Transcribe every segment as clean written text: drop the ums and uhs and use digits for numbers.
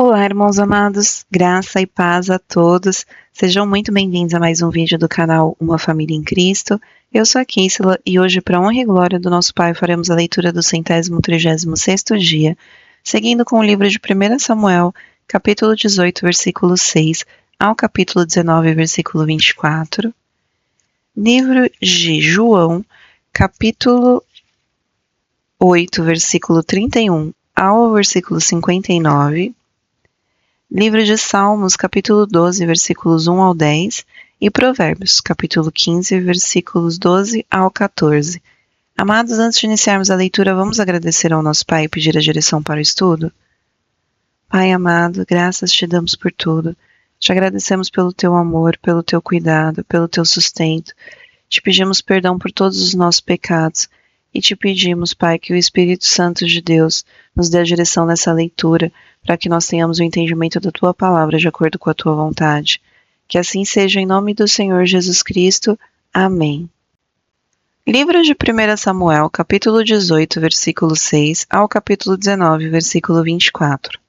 Olá, irmãos amados, graça e paz a todos. Sejam muito bem-vindos a mais um vídeo do canal Uma Família em Cristo. Eu sou a Kíssila e hoje, para a honra e glória do nosso Pai, faremos a leitura do 136º dia, seguindo com o livro de 1 Samuel, capítulo 18, versículo 6, ao capítulo 19, versículo 24. Livro de João, capítulo 8, versículo 31 ao versículo 59. Livro de Salmos, capítulo 12, versículos 1 ao 10, e Provérbios, capítulo 15, versículos 12 ao 14. Amados, antes de iniciarmos a leitura, vamos agradecer ao nosso Pai e pedir a direção para o estudo? Pai amado, graças te damos por tudo. Te agradecemos pelo teu amor, pelo teu cuidado, pelo teu sustento. Te pedimos perdão por todos os nossos pecados. E te pedimos, Pai, que o Espírito Santo de Deus nos dê a direção nessa leitura, para que nós tenhamos o entendimento da Tua Palavra de acordo com a Tua vontade. Que assim seja em nome do Senhor Jesus Cristo. Amém. Livro de 1 Samuel, capítulo 18, versículo 6, ao capítulo 19, versículo 24.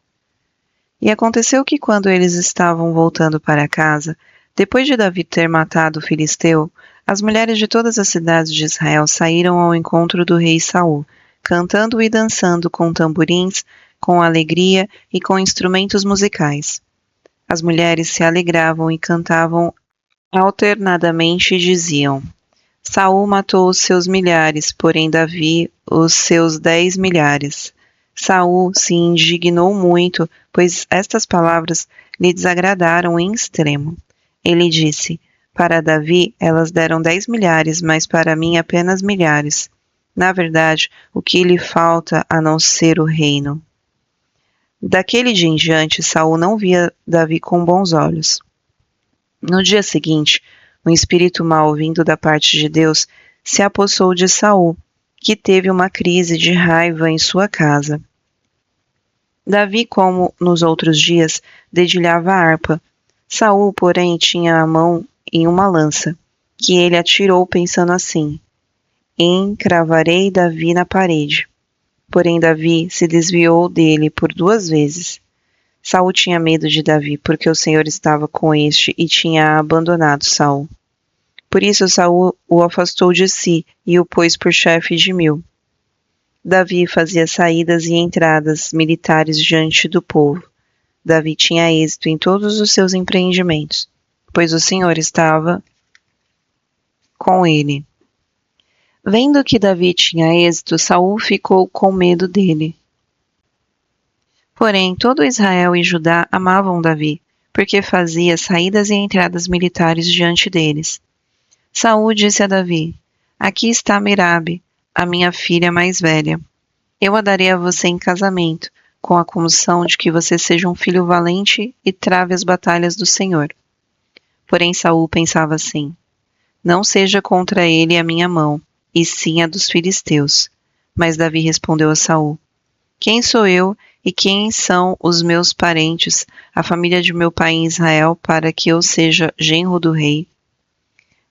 E aconteceu que quando eles estavam voltando para casa, depois de Davi ter matado o filisteu, as mulheres de todas as cidades de Israel saíram ao encontro do rei Saul, cantando e dançando com tamborins, com alegria e com instrumentos musicais. As mulheres se alegravam e cantavam alternadamente e diziam: Saul matou os seus milhares, porém Davi os seus 10 milhares. Saul se indignou muito, pois estas palavras lhe desagradaram em extremo. Ele disse: Para Davi elas deram 10 milhares, mas para mim apenas milhares. Na verdade, o que lhe falta a não ser o reino? Daquele dia em diante, Saul não via Davi com bons olhos. No dia seguinte, um espírito mau vindo da parte de Deus se apossou de Saul, que teve uma crise de raiva em sua casa. Davi, como nos outros dias, dedilhava a harpa. Saul, porém, tinha a mão em uma lança, que ele atirou pensando assim: encravarei Davi na parede. Porém Davi se desviou dele por 2 vezes. Saul tinha medo de Davi, porque o Senhor estava com este e tinha abandonado Saul. Por isso Saul o afastou de si e o pôs por chefe de 1000. Davi fazia saídas e entradas militares diante do povo. Davi tinha êxito em todos os seus empreendimentos, pois o Senhor estava com ele. Vendo que Davi tinha êxito, Saul ficou com medo dele. Porém, todo Israel e Judá amavam Davi, porque fazia saídas e entradas militares diante deles. Saul disse a Davi: Aqui está Merabe, a minha filha mais velha. Eu a darei a você em casamento, com a condição de que você seja um filho valente e trave as batalhas do Senhor. Porém Saul pensava assim: Não seja contra ele a minha mão, e sim a dos filisteus. Mas Davi respondeu a Saul: Quem sou eu e quem são os meus parentes, a família de meu pai em Israel, para que eu seja genro do rei?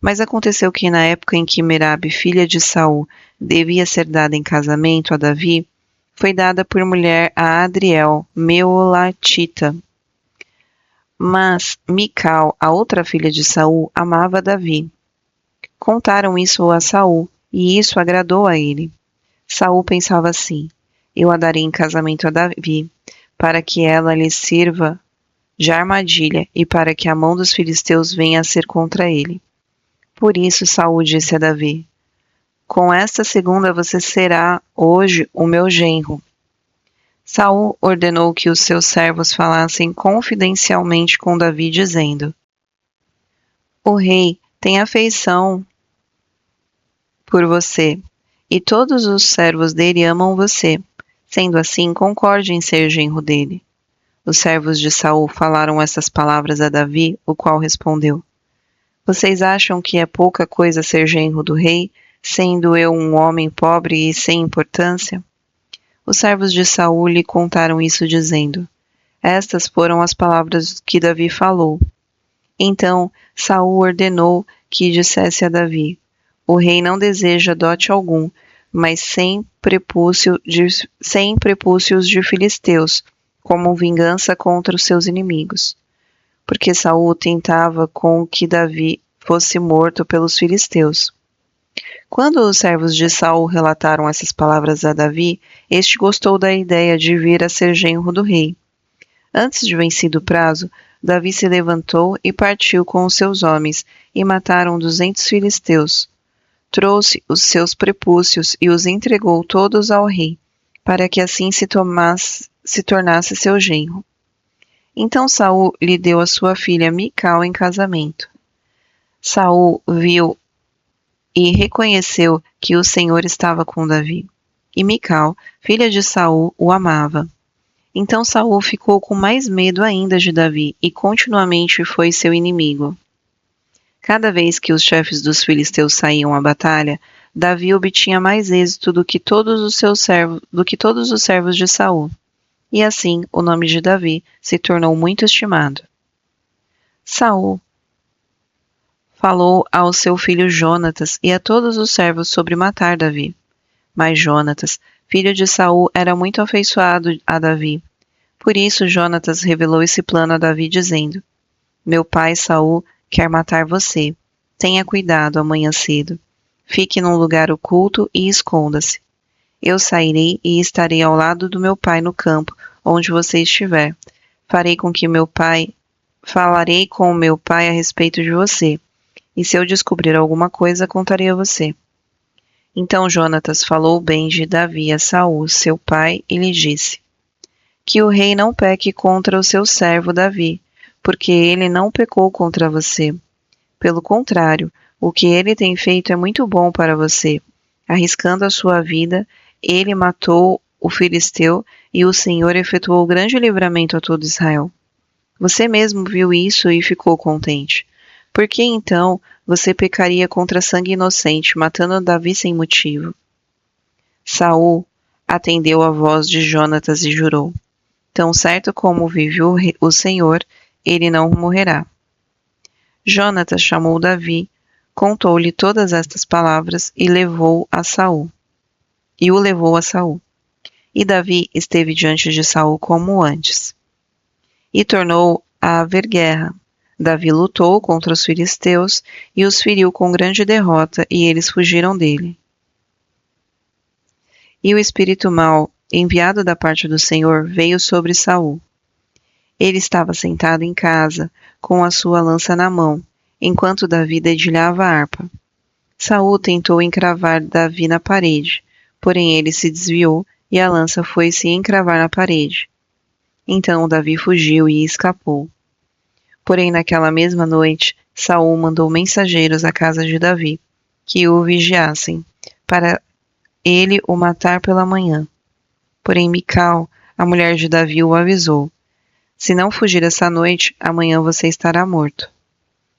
Mas aconteceu que na época em que Merabe, filha de Saul, devia ser dada em casamento a Davi, foi dada por mulher a Adriel, Meolatita. Mas Mical, a outra filha de Saul, amava Davi. Contaram isso a Saul, e isso agradou a ele. Saul pensava assim: Eu a darei em casamento a Davi, para que ela lhe sirva de armadilha e para que a mão dos filisteus venha a ser contra ele. Por isso Saul disse a Davi: Com esta segunda você será hoje o meu genro. Saul ordenou que os seus servos falassem confidencialmente com Davi, dizendo: O rei tem afeição por você, e todos os servos dele amam você. Sendo assim, concorde em ser genro dele. Os servos de Saul falaram essas palavras a Davi, o qual respondeu: Vocês acham que é pouca coisa ser genro do rei, sendo eu um homem pobre e sem importância? Os servos de Saul lhe contaram isso, dizendo: Estas foram as palavras que Davi falou. Então Saul ordenou que dissesse a Davi: O rei não deseja dote algum, mas sem prepúcios de filisteus, como vingança contra os seus inimigos, porque Saul tentava com que Davi fosse morto pelos filisteus. Quando os servos de Saul relataram essas palavras a Davi, este gostou da ideia de vir a ser genro do rei. Antes de vencido o prazo, Davi se levantou e partiu com os seus homens, e mataram 200 filisteus. Trouxe os seus prepúcios e os entregou todos ao rei, para que assim se tornasse seu genro. Então Saul lhe deu a sua filha Mical em casamento. Saul viu e reconheceu que o Senhor estava com Davi, e Mical, filha de Saul, o amava. Então Saul ficou com mais medo ainda de Davi e continuamente foi seu inimigo. Cada vez que os chefes dos filisteus saíam à batalha, Davi obtinha mais êxito do que todos os servos de Saul. E assim o nome de Davi se tornou muito estimado. Saul falou ao seu filho Jonatas e a todos os servos sobre matar Davi. Mas Jonatas, filho de Saul, era muito afeiçoado a Davi. Por isso Jonatas revelou esse plano a Davi, dizendo: Meu pai Saul quer matar você. Tenha cuidado amanhã cedo. Fique num lugar oculto e esconda-se. Eu sairei e estarei ao lado do meu pai no campo, onde você estiver. Falarei com o meu pai a respeito de você. E se eu descobrir alguma coisa, contarei a você. Então Jonatas falou bem de Davi a Saul, seu pai, e lhe disse: Que o rei não peque contra o seu servo Davi, porque ele não pecou contra você. Pelo contrário, o que ele tem feito é muito bom para você. Arriscando a sua vida, ele matou o filisteu e o Senhor efetuou grande livramento a todo Israel. Você mesmo viu isso e ficou contente. Por que então você pecaria contra sangue inocente, matando Davi sem motivo? Saul atendeu a voz de Jonatas e jurou: Tão certo como vive o Senhor, ele não morrerá. Jonatas chamou Davi, contou-lhe todas estas palavras e o levou a Saul. E Davi esteve diante de Saul como antes. E tornou a haver guerra. Davi lutou contra os filisteus e os feriu com grande derrota, e eles fugiram dele. E o espírito mau, enviado da parte do Senhor, veio sobre Saul. Ele estava sentado em casa, com a sua lança na mão, enquanto Davi dedilhava a harpa. Saul tentou encravar Davi na parede, porém ele se desviou e a lança foi se encravar na parede. Então Davi fugiu e escapou. Porém, naquela mesma noite, Saul mandou mensageiros à casa de Davi, que o vigiassem, para ele o matar pela manhã. Porém Mical, a mulher de Davi, o avisou: Se não fugir essa noite, amanhã você estará morto.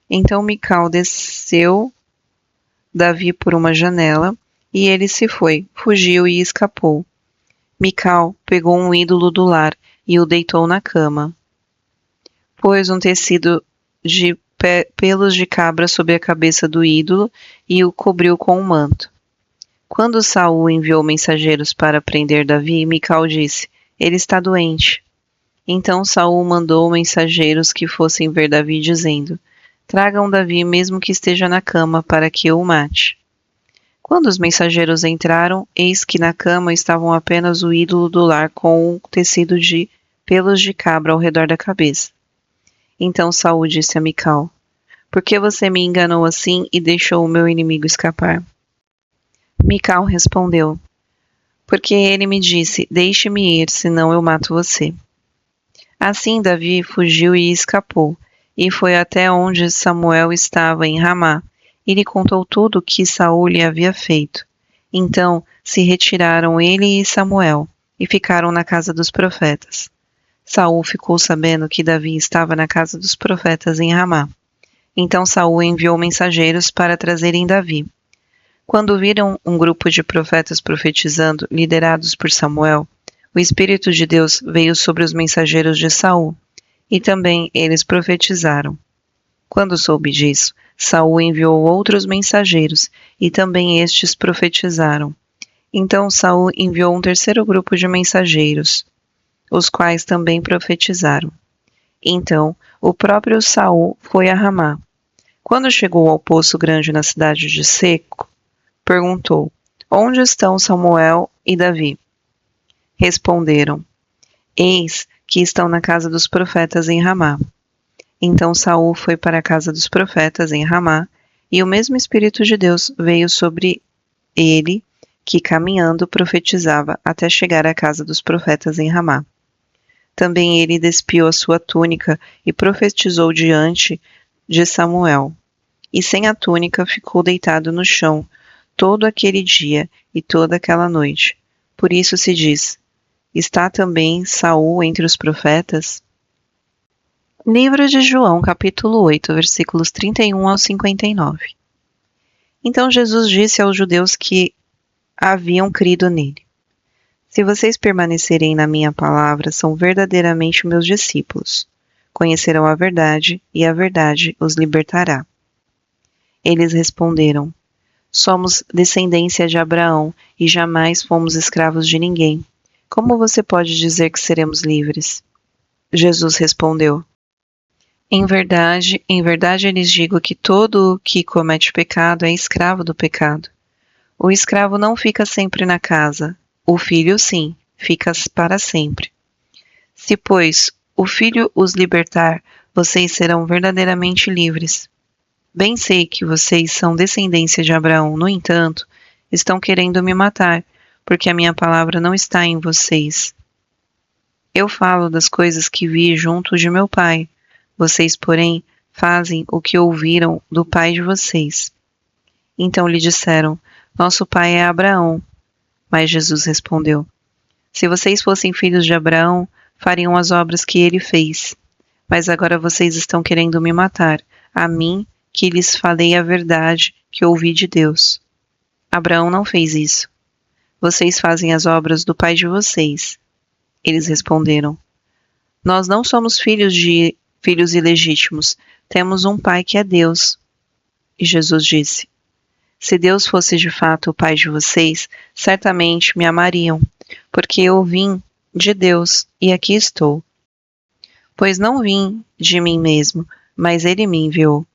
Então Mical desceu Davi por uma janela, e ele se foi, fugiu e escapou. Mical pegou um ídolo do lar e o deitou na cama. Pôs um tecido de pelos de cabra sobre a cabeça do ídolo e o cobriu com um manto. Quando Saul enviou mensageiros para prender Davi, Mical disse: Ele está doente. Então Saul mandou mensageiros que fossem ver Davi, dizendo: Tragam Davi mesmo que esteja na cama, para que eu o mate. Quando os mensageiros entraram, eis que na cama estavam apenas o ídolo do lar com um tecido de pelos de cabra ao redor da cabeça. Então Saul disse a Mical: Por que você me enganou assim e deixou o meu inimigo escapar? Mical respondeu: Porque ele me disse: Deixe-me ir, senão eu mato você. Assim Davi fugiu e escapou, e foi até onde Samuel estava em Ramá, e lhe contou tudo o que Saul lhe havia feito. Então se retiraram ele e Samuel, e ficaram na casa dos profetas. Saul ficou sabendo que Davi estava na casa dos profetas em Ramá. Então Saul enviou mensageiros para trazerem Davi. Quando viram um grupo de profetas profetizando, liderados por Samuel, o Espírito de Deus veio sobre os mensageiros de Saul, e também eles profetizaram. Quando soube disso, Saul enviou outros mensageiros, e também estes profetizaram. Então Saul enviou um terceiro grupo de mensageiros. os quais também profetizaram. Então, o próprio Saul foi a Ramá. Quando chegou ao poço grande na cidade de Seco, perguntou: Onde estão Samuel e Davi? Responderam: Eis que estão na casa dos profetas em Ramá. Então Saul foi para a casa dos profetas em Ramá, e o mesmo Espírito de Deus veio sobre ele, que caminhando profetizava até chegar à casa dos profetas em Ramá. Também ele despiu a sua túnica e profetizou diante de Samuel. E sem a túnica ficou deitado no chão todo aquele dia e toda aquela noite. Por isso se diz: está também Saul entre os profetas? Livro de João, capítulo 8, versículos 31 ao 59. Então Jesus disse aos judeus que haviam crido nele: Se vocês permanecerem na minha palavra, são verdadeiramente meus discípulos. Conhecerão a verdade, e a verdade os libertará. Eles responderam: Somos descendência de Abraão e jamais fomos escravos de ninguém. Como você pode dizer que seremos livres? Jesus respondeu: em verdade lhes digo que todo o que comete pecado é escravo do pecado. O escravo não fica sempre na casa, o filho sim, fica para sempre. Se, pois, o filho os libertar, vocês serão verdadeiramente livres. Bem sei que vocês são descendência de Abraão, no entanto, estão querendo me matar, porque a minha palavra não está em vocês. Eu falo das coisas que vi junto de meu pai. Vocês, porém, fazem o que ouviram do pai de vocês. Então lhe disseram: Nosso pai é Abraão. Mas Jesus respondeu: Se vocês fossem filhos de Abraão, fariam as obras que ele fez. Mas agora vocês estão querendo me matar, a mim, que lhes falei a verdade que ouvi de Deus. Abraão não fez isso. Vocês fazem as obras do pai de vocês. Eles responderam: Nós não somos filhos ilegítimos, temos um pai que é Deus. E Jesus disse: Se Deus fosse de fato o pai de vocês, certamente me amariam, porque eu vim de Deus e aqui estou. Pois não vim de mim mesmo, mas ele me enviou.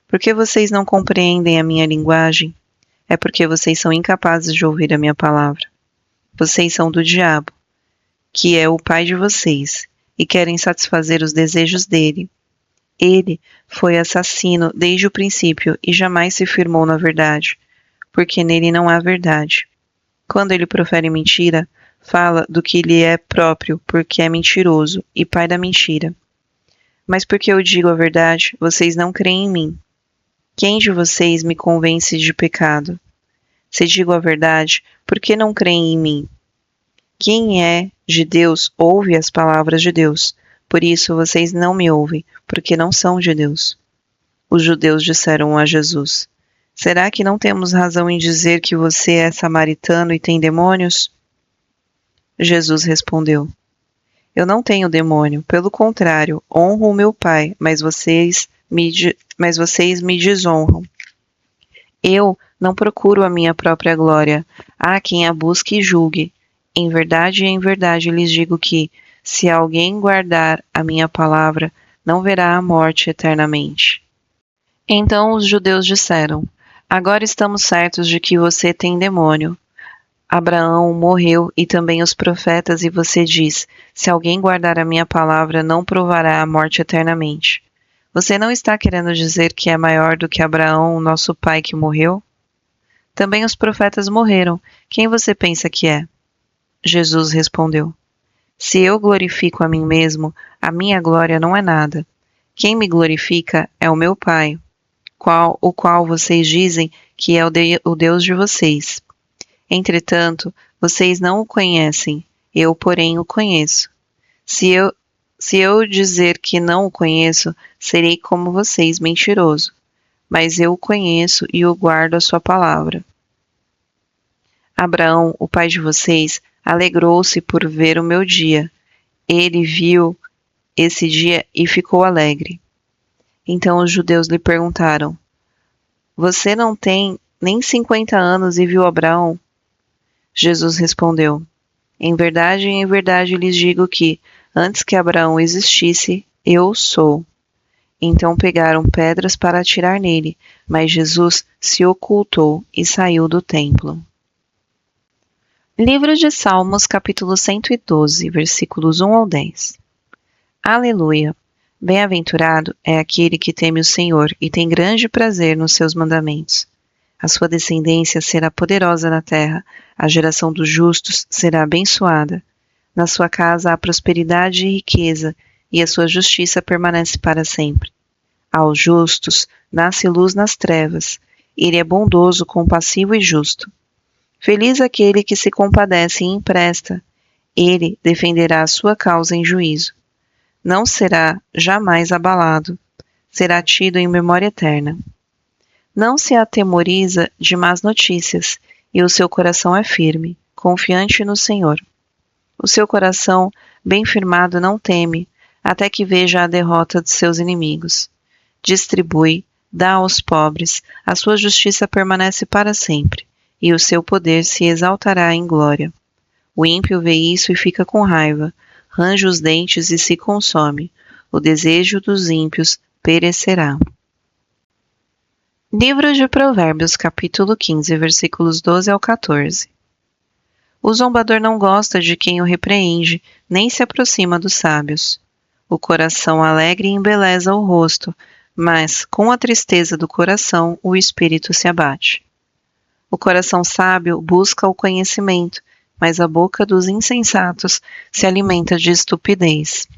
Por que vocês não compreendem a minha linguagem? É porque vocês são incapazes de ouvir a minha palavra. Vocês são do diabo, que é o pai de vocês, e querem satisfazer os desejos dele. Ele foi assassino desde o princípio e jamais se firmou na verdade, porque nele não há verdade. Quando ele profere mentira, fala do que lhe é próprio, porque é mentiroso e pai da mentira. Mas porque eu digo a verdade, vocês não creem em mim. Quem de vocês me convence de pecado? Se digo a verdade, por que não creem em mim? Quem é de Deus ouve as palavras de Deus. Por isso vocês não me ouvem, porque não são de Deus. Os judeus disseram a Jesus: Será que não temos razão em dizer que você é samaritano e tem demônios? Jesus respondeu: Eu não tenho demônio, pelo contrário, honro o meu Pai, mas vocês me desonram. Eu não procuro a minha própria glória. Há quem a busque e julgue. Em verdade lhes digo que, se alguém guardar a minha palavra, não verá a morte eternamente. Então os judeus disseram: Agora estamos certos de que você tem demônio. Abraão morreu e também os profetas, e você diz: Se alguém guardar a minha palavra, não provará a morte eternamente. Você não está querendo dizer que é maior do que Abraão, nosso pai, que morreu? Também os profetas morreram. Quem você pensa que é? Jesus respondeu: Se eu glorifico a mim mesmo, a minha glória não é nada. Quem me glorifica é o meu Pai, o qual vocês dizem que é o Deus de vocês. Entretanto, vocês não o conhecem, eu, porém, o conheço. Se eu dizer que não o conheço, serei como vocês, mentiroso. Mas eu o conheço e o guardo a sua palavra. Abraão, o pai de vocês, alegrou-se por ver o meu dia. Ele viu esse dia e ficou alegre. Então os judeus lhe perguntaram: Você não tem nem 50 anos e viu Abraão? Jesus respondeu: em verdade lhes digo que, antes que Abraão existisse, eu sou. Então pegaram pedras para atirar nele, mas Jesus se ocultou e saiu do templo. Livro de Salmos, capítulo 112, versículos 1 ao 10. Aleluia! Bem-aventurado é aquele que teme o Senhor e tem grande prazer nos seus mandamentos. A sua descendência será poderosa na terra, a geração dos justos será abençoada. Na sua casa há prosperidade e riqueza, e a sua justiça permanece para sempre. Aos justos nasce luz nas trevas. Ele é bondoso, compassivo e justo. Feliz aquele que se compadece e empresta. Ele defenderá a sua causa em juízo. Não será jamais abalado. Será tido em memória eterna. Não se atemoriza de más notícias, e o seu coração é firme, confiante no Senhor. O seu coração, bem firmado, não teme, até que veja a derrota de seus inimigos. Distribui, dá aos pobres, a sua justiça permanece para sempre, e o seu poder se exaltará em glória. O ímpio vê isso e fica com raiva, range os dentes e se consome. O desejo dos ímpios perecerá. Livro de Provérbios, capítulo 15, versículos 12 ao 14. O zombador não gosta de quem o repreende, nem se aproxima dos sábios. O coração alegre embeleza o rosto, mas, com a tristeza do coração, o espírito se abate. O coração sábio busca o conhecimento, mas a boca dos insensatos se alimenta de estupidez.